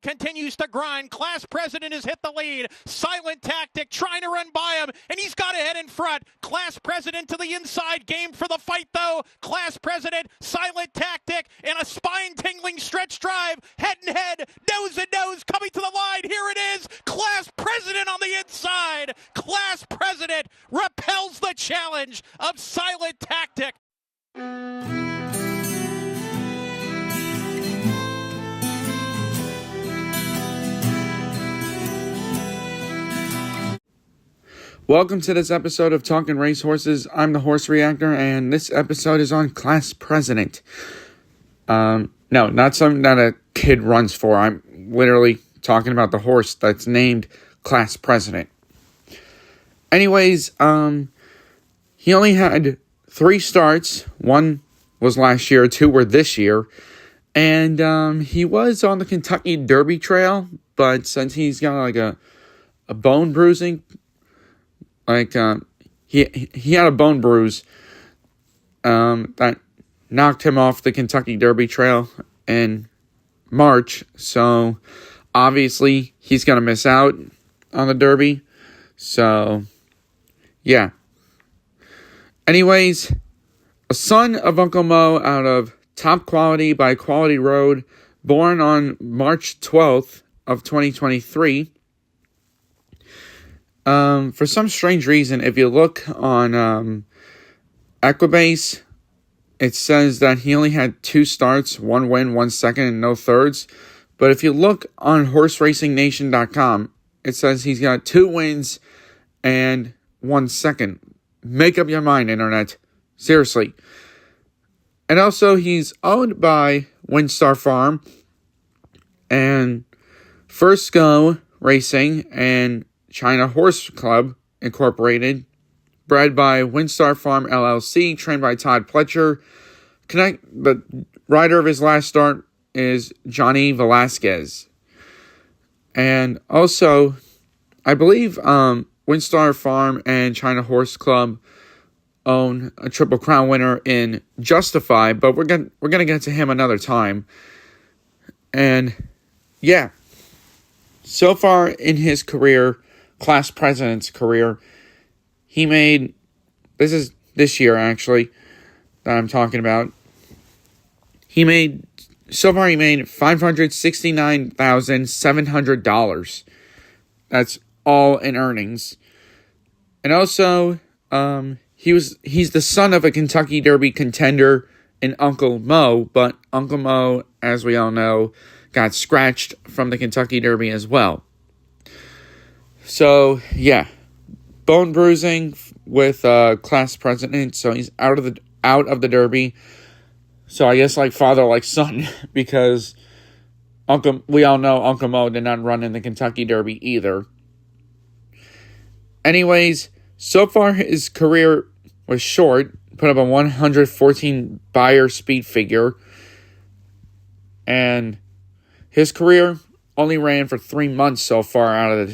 continues to grind. Class President has hit the lead. Silent Tactic trying to run by him, and he's got ahead in front. Class President to the inside. Game for the fight, though. Class President, Silent Tactic, in a spine-tingling stretch drive. Head and head, nose and nose, coming to the line. Here it is. Class President on the inside. Class President repels the challenge of Silent Tactic. Welcome to this episode of Talking Racehorses. I'm the Horse Reactor, and this episode is on Class President. No, not something that a kid runs for. I'm literally talking about the horse that's named Class President. Anyways, he only had 3 starts. 1 was last year, 2 were this year. And he was on the Kentucky Derby trail, but since he's got like a bone bruising, he had a bone bruise that knocked him off the Kentucky Derby trail in March. So obviously he's going to miss out on the Derby. So yeah. Anyways, a son of Uncle Mo out of Top Quality by Quality Road, born on March 12th of 2023. For some strange reason, if you look on Equibase, it says that he only had 2 starts, 1 win, 1 second, and no thirds. But if you look on HorseRacingNation.com, it says he's got 2 wins and 1 second. Make up your mind, Internet. Seriously. And also, he's owned by Windstar Farm and First Go Racing and China Horse Club Incorporated, bred by Windstar Farm LLC, trained by Todd Pletcher. The rider of his last start is Johnny Velasquez. And also, I believe Windstar Farm and China Horse Club own a Triple Crown winner in Justify, but we're gonna get to him another time. And yeah, so far in his career, Class President's career, he made, this year actually, that I'm talking about, he made $569,700. That's all in earnings. And also, he's the son of a Kentucky Derby contender in Uncle Mo, but Uncle Mo, as we all know, got scratched from the Kentucky Derby as well. So, yeah, bone bruising with Class President, so he's out of the Derby. So I guess like father, like son, because we all know Uncle Mo did not run in the Kentucky Derby either. Anyways, so far his career was short, put up a 114 Beyer speed figure, and his career only ran for 3 months so far out of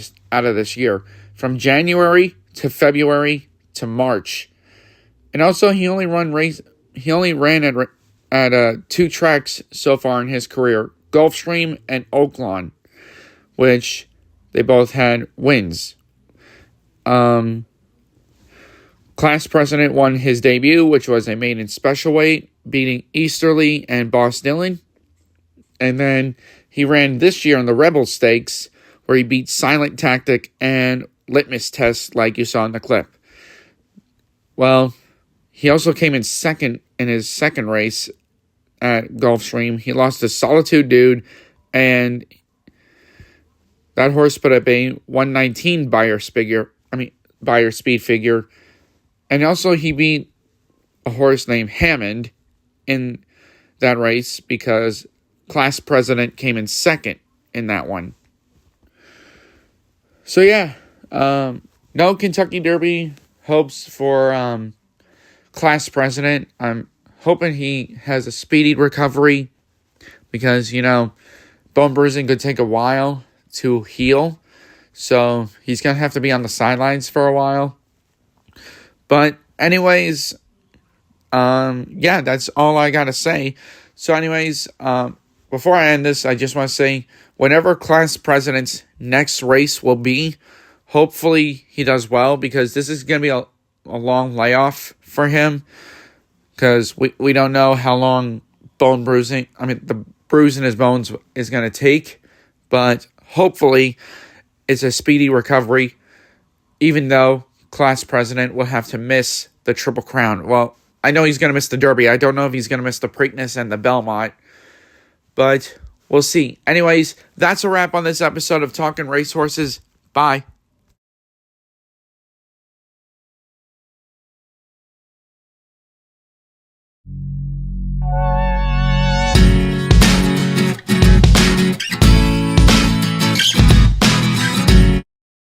this year, from January to February to March. And also he only ran at 2 tracks so far in his career, Gulfstream and Oaklawn, which they both had wins. Class President won his debut, which was a maiden special weight, beating Easterly and Boss Dillon. And then he ran this year in the Rebel Stakes, where he beat Silent Tactic and Litmus Test, like you saw in the clip. Well, he also came in second in his second race at Gulfstream. He lost to Solitude Dude, and that horse put up a 119 Beyer speed figure. And also he beat a horse named Hammond in that race because Class President came in second in that one. So yeah, no Kentucky Derby hopes for Class President. I'm hoping he has a speedy recovery because, bone bruising could take a while to heal. So he's going to have to be on the sidelines for a while. But anyways, that's all I got to say. So anyways, before I end this, I just want to say whenever class president's next race will be, hopefully he does well, because this is going to be a long layoff for him, because we don't know how long the bruise in his bones is going to take, but hopefully it's a speedy recovery, even though class president will have to miss the Triple Crown. Well, I know he's going to miss the Derby. I don't know if he's going to miss the Preakness and the Belmont, but we'll see. Anyways, that's a wrap on this episode of Talking Racehorses. Bye.